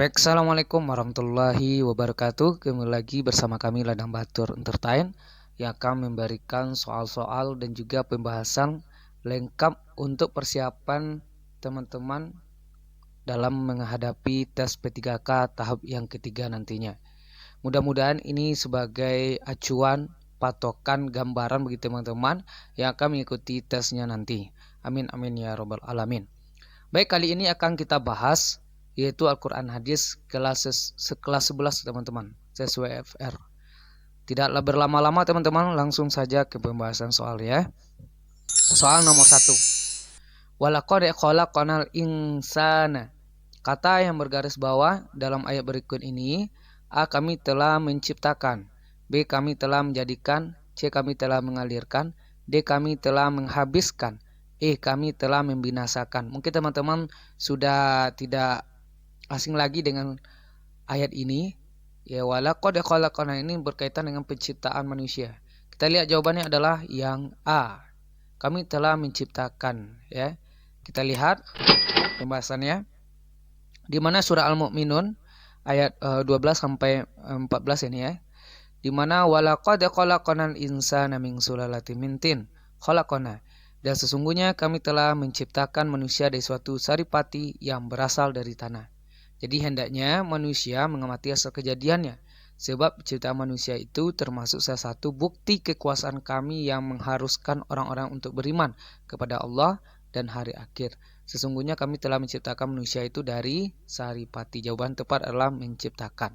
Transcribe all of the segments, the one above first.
Baik, assalamualaikum warahmatullahi wabarakatuh. Kembali lagi bersama kami Ladang Batur Entertain yang akan memberikan soal-soal dan juga pembahasan lengkap untuk persiapan teman-teman dalam menghadapi tes P3K tahap yang ketiga nantinya. Mudah-mudahan ini sebagai acuan, patokan, gambaran bagi teman-teman yang akan mengikuti tesnya nanti. Amin amin ya robbal alamin. Baik, kali ini akan kita bahas yaitu Al-Quran Hadis kelas 11 teman-teman, sesuai FR. Tidaklah berlama-lama teman-teman, langsung saja ke pembahasan soal ya. Soal nomor 1. Walaqad khalaqnal insana. Kata yang bergaris bawah dalam ayat berikut ini, A. Kami telah menciptakan, B. Kami telah menjadikan, C. Kami telah mengalirkan, D. Kami telah menghabiskan, E. Kami telah membinasakan. Mungkin teman-teman sudah tidak asing lagi dengan ayat ini. Ya, walaqad khalaqna ini berkaitan dengan penciptaan manusia. Kita lihat jawabannya adalah yang A. Kami telah menciptakan ya. Kita lihat pembahasannya di mana surah Al-Mu'minun ayat 12 sampai 14 ini ya. Di mana walaqad khalaqnal insana min sulalatin min tin. Khalaqna. Dan sesungguhnya kami telah menciptakan manusia dari suatu saripati yang berasal dari tanah. Jadi hendaknya manusia mengamati asal kejadiannya, sebab penciptaan manusia itu termasuk salah satu bukti kekuasaan kami yang mengharuskan orang-orang untuk beriman kepada Allah dan hari akhir. Sesungguhnya kami telah menciptakan manusia itu dari saripati. Jawaban tepat adalah menciptakan.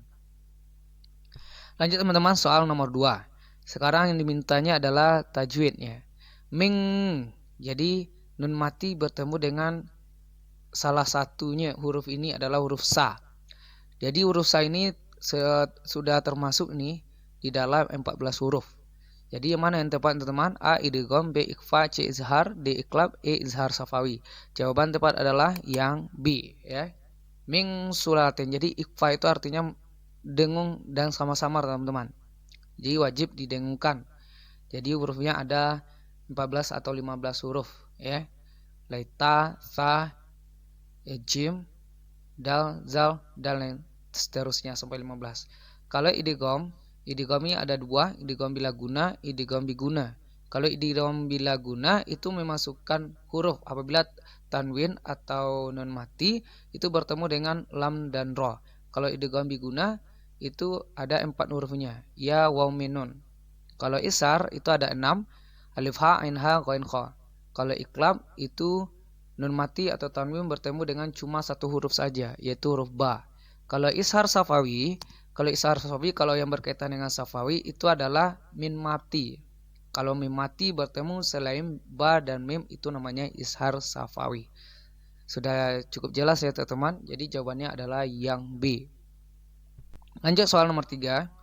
Lanjut teman-teman, soal nomor 2. Sekarang yang dimintanya adalah tajwidnya. Ming, jadi nun mati bertemu dengan salah satunya huruf ini adalah huruf sa. Jadi huruf sa ini sudah termasuk nih di dalam 14 huruf. Jadi yang mana yang tepat teman-teman? A. Idgham, B. Ikhfa, C. Izhar, D. Iqlab, E. Izhar safawi. Jawaban tepat adalah yang B ya. Ming sulatin. Jadi ikhfa itu artinya dengung dan sama-sama teman-teman. Jadi wajib didengungkan. Jadi hurufnya ada 14 atau 15 huruf ya. Laita, sa, jim, dal, zal, dan seterusnya sampai 15. Kalau idgham ini ada dua, idgham bila guna, idgham biguna. Kalau idgham bila guna itu memasukkan huruf apabila tanwin atau nun mati itu bertemu dengan lam dan ro. Kalau idgham biguna itu ada 4 hurufnya, ya, waw, min, nun. Kalau isar itu ada 6, alif, ha, ain, ha, ghain, kha. Kalau iqlab itu nun mati atau tanwin bertemu dengan cuma satu huruf saja, yaitu huruf ba. Kalau ishar safawi, kalau yang berkaitan dengan safawi itu adalah min mati. Kalau mim mati bertemu selain ba dan mim itu namanya ishar safawi. Sudah cukup jelas ya teman-teman. Jadi jawabannya adalah yang B. Lanjut soal nomor 3.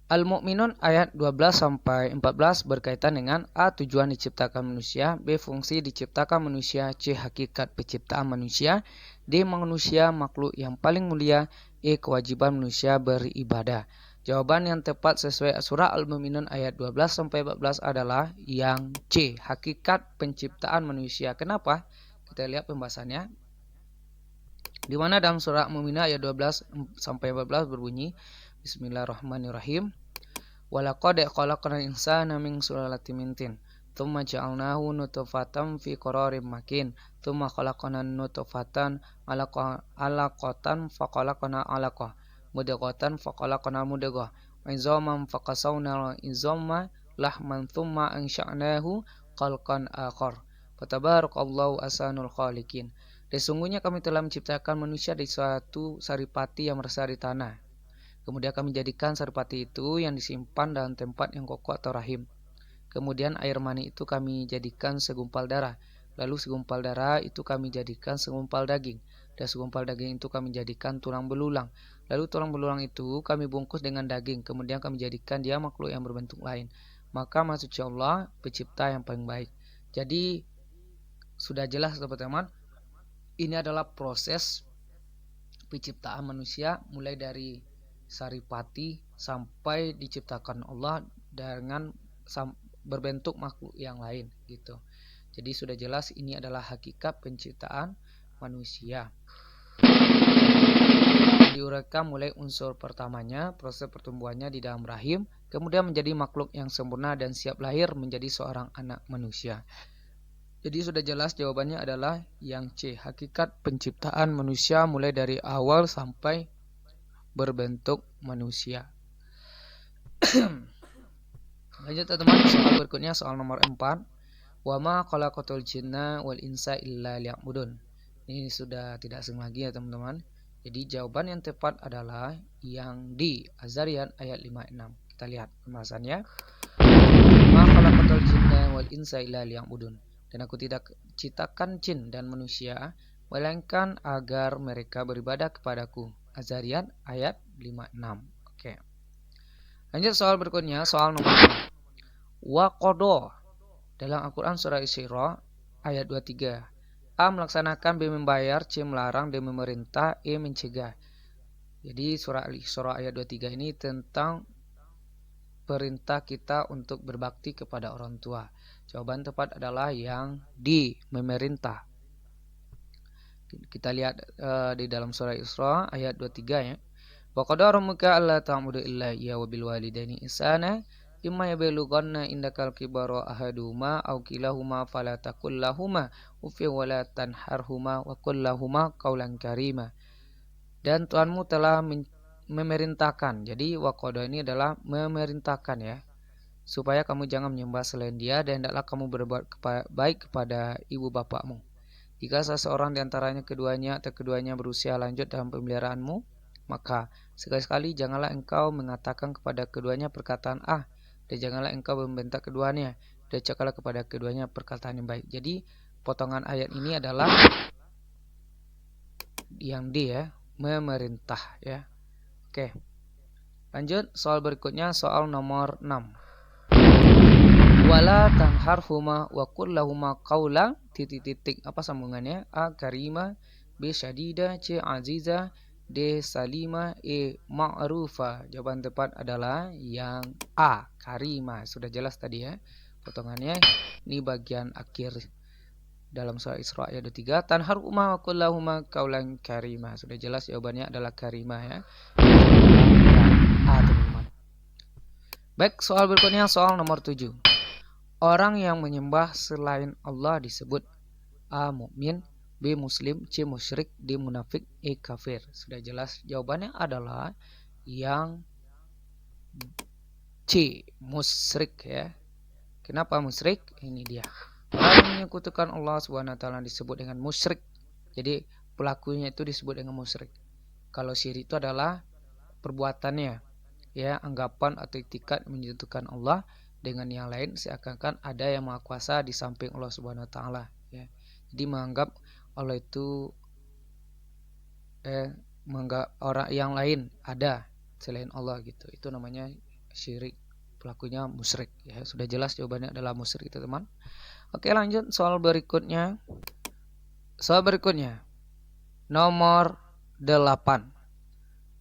Al-Mu'minun ayat 12 sampai 14 berkaitan dengan A. Tujuan diciptakan manusia, B. Fungsi diciptakan manusia, C. Hakikat penciptaan manusia, D. Manusia makhluk yang paling mulia, E. Kewajiban manusia beribadah. Jawaban yang tepat sesuai surah Al-Mu'minun ayat 12 sampai 14 adalah yang C. Hakikat penciptaan manusia. Kenapa? Kita lihat pembahasannya. Di mana dalam surah Al-Mu'minun ayat 12 sampai 14 berbunyi, Bismillahirrahmanirrahim. Walaqad khalaqnal insana min sulalatin min tin, tsumma ja'alnahu nutfatan fi qararin makin, tsumma khalaqnan nutfatan 'alaqatan faqalaqna 'alaqah, mudghatan faqalaqna mudghah, 'idzaman faqasawna 'idzaman lahman tsumma ansha'nahu khalqan akhar. Fatabarakallahu ahsanul khaliqin. Sesungguhnya kami telah menciptakan manusia dari suatu saripati yang berasal dari tanah. Kemudian kami jadikan saripati itu yang disimpan dalam tempat yang kokoh atau rahim. Kemudian air mani itu kami jadikan segumpal darah. Lalu segumpal darah itu kami jadikan segumpal daging. Dan segumpal daging itu kami jadikan tulang belulang. Lalu tulang belulang itu kami bungkus dengan daging. Kemudian kami jadikan dia makhluk yang berbentuk lain. Maka maksudnya Allah pencipta yang paling baik. Jadi sudah jelas teman-teman. Ini adalah proses penciptaan manusia mulai dari saripati sampai diciptakan Allah dengan berbentuk makhluk yang lain gitu. Jadi sudah jelas ini adalah hakikat penciptaan manusia. diuraikan mulai unsur pertamanya, proses pertumbuhannya di dalam rahim, kemudian menjadi makhluk yang sempurna dan siap lahir menjadi seorang anak manusia. Jadi sudah jelas jawabannya adalah yang C, hakikat penciptaan manusia mulai dari awal sampai berbentuk manusia. Lanjut teman-teman, soal berikutnya soal nomor 4. Wa ma khalaqatul jinna wal insa illa liya'budun. Ini sudah tidak asing lagi ya teman-teman. Jadi jawaban yang tepat adalah yang di Az-Zariyat ayat 56. Kita lihat pembahasannya. Ma khalaqatul jinna wal insa illa liya'budun. Dan aku tidak ciptakan jin dan manusia melainkan agar mereka beribadah kepadaku. Az-Zariyat ayat 56. Oke. Lanjut soal berikutnya, soal nomor 5. Wa qada dalam Al-Quran surah Isra ayat 23. A melaksanakan, B membayar, C melarang, D memerintah, E mencegah. Jadi surah Al-Isra ayat 23 ini tentang perintah kita untuk berbakti kepada orang tua. Jawaban tepat adalah yang D, memerintah. Kita lihat di dalam surah Isra ayat 23 ya. Wa qada rabbuka alla ta'budu illa iyyahu wa bil walidaini ihsana imma yablughanna indakal kibara ahaduhuma aw kilahuma fala taqul lahumā uffin wa la tanharhumā wa qul lahumā qawlan karīmā. Dan Tuhanmu telah memerintahkan. Jadi waqada ini adalah memerintahkan ya, supaya kamu jangan menyembah selain Dia dan hendaklah kamu berbuat baik kepada ibu bapakmu. Jika seseorang di antaranya keduanya atau keduanya berusia lanjut dalam pemeliharaanmu, maka sekali-sekali janganlah engkau mengatakan kepada keduanya perkataan dan janganlah engkau membentak keduanya, dan cakaplah kepada keduanya perkataan yang baik. Jadi potongan ayat ini adalah yang D ya, memerintah ya. Oke. Lanjut soal berikutnya, soal nomor 6. Wala tanharhuma wa qul lahumā qawlan titik-titik. Apa sambungannya? A karima, B syadida, C aziza, D salima, E ma'rufa. Jawaban tepat adalah yang A, karima. Sudah jelas tadi ya potongannya. Ini bagian akhir dalam surah Isra ayat 23. Tanharhuma wa qul lahumā qawlan karima. Sudah jelas jawabannya adalah karima ya. A teman-teman. Baik, soal berikutnya soal nomor 7. Orang yang menyembah selain Allah disebut A mukmin, B muslim, C musyrik, D munafik, E kafir. Sudah jelas jawabannya adalah yang C, musyrik ya. Kenapa musyrik? Ini dia. Orang yang menyekutukan Allah SWT disebut dengan musyrik. Jadi pelakunya itu disebut dengan musyrik. Kalau syirik itu adalah perbuatannya ya, anggapan atau itikat menyekutukan Allah dengan yang lain seakan-akan ada yang maha kuasa di samping Allah Subhanahu wa taala ya. Jadi menganggap Allah itu menganggap orang yang lain ada selain Allah gitu. Itu namanya syirik. Pelakunya musyrik ya. Sudah jelas jawabannya adalah musyrik itu teman. Oke, lanjut soal berikutnya. Soal berikutnya nomor 8.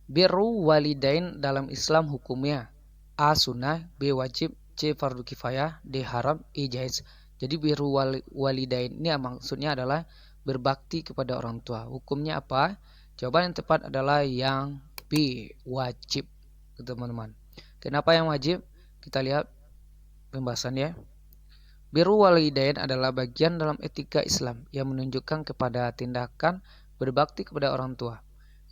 Birru walidain dalam Islam hukumnya A sunnah, B wajib, C fardu kifayah, D haram, E jaiz. Jadi birru walidain ini maksudnya adalah berbakti kepada orang tua. Hukumnya apa? Jawaban yang tepat adalah yang B, wajib teman-teman. Kenapa yang wajib? Kita lihat pembahasannya. Birru walidain adalah bagian dalam etika Islam yang menunjukkan kepada tindakan berbakti kepada orang tua.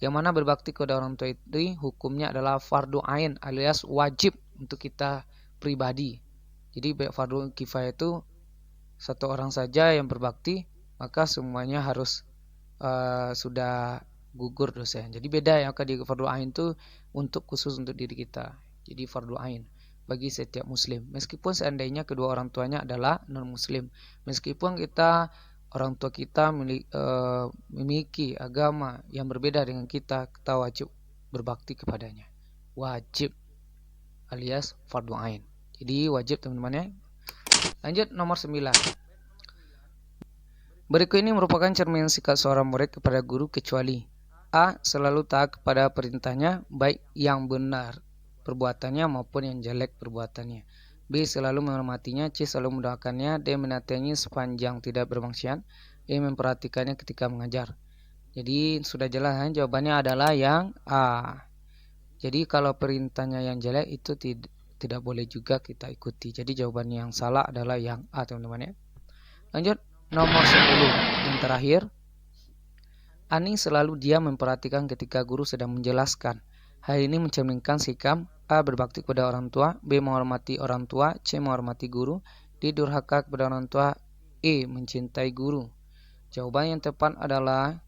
Yang mana berbakti kepada orang tua itu hukumnya adalah fardu ain alias wajib untuk kita pribadi. Jadi fardu kifayah itu satu orang saja yang berbakti, maka semuanya harus sudah gugur dosanya. Jadi beda ya, di fardu ain itu untuk khusus untuk diri kita. Jadi fardu ain bagi setiap muslim. Meskipun seandainya kedua orang tuanya adalah non muslim, meskipun orang tua kita memiliki agama yang berbeda dengan kita wajib berbakti kepadanya. Wajib alias fardu ain. Jadi wajib teman-teman ya. Lanjut nomor 9. Berikut ini merupakan cermin sikap seorang murid kepada guru kecuali A. Selalu taat kepada perintahnya baik yang benar perbuatannya maupun yang jelek perbuatannya. B. Selalu menghormatinya. C. Selalu mendoakannya. D. Menatainya sepanjang tidak bermaksiat. E. Memperhatikannya ketika mengajar. Jadi sudah jelas kan? Jawabannya adalah yang A. Jadi kalau perintahnya yang jelek itu tidak boleh juga kita ikuti. Jadi jawabannya yang salah adalah yang A, teman-teman ya. Lanjut nomor 10 yang terakhir. Ani selalu diam memperhatikan ketika guru sedang menjelaskan. Hal ini mencerminkan sikap A. Berbakti kepada orang tua, B. Menghormati orang tua, C. Menghormati guru, D. Durhaka kepada orang tua, E. Mencintai guru. Jawaban yang tepat adalah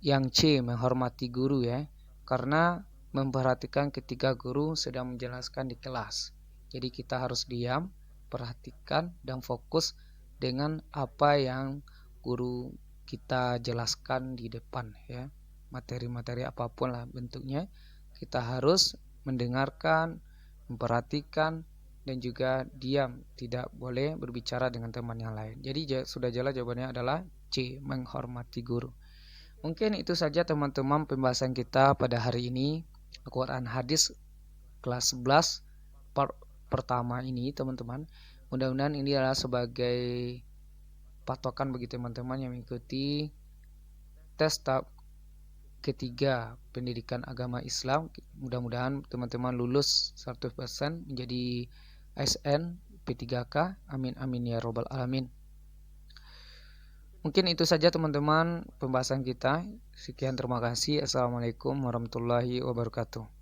yang C. Menghormati guru ya, karena memperhatikan ketika guru sedang menjelaskan di kelas. Jadi kita harus diam, perhatikan dan fokus dengan apa yang guru kita jelaskan di depan ya. Materi-materi apapun lah bentuknya, kita harus mendengarkan, memperhatikan dan juga diam, tidak boleh berbicara dengan teman yang lain. Jadi sudah jelas jawabannya adalah C. Menghormati guru. Mungkin itu saja teman-teman pembahasan kita pada hari ini, Al-Quran Hadis kelas 11 part pertama ini teman-teman. Mudah-mudahan ini adalah sebagai patokan bagi teman-teman yang mengikuti tes tahap ketiga pendidikan agama Islam. Mudah-mudahan teman-teman lulus 100% menjadi ASN P3K. Amin amin ya robbal alamin. Mungkin itu saja teman-teman pembahasan kita. Sekian, terima kasih. Assalamualaikum warahmatullahi wabarakatuh.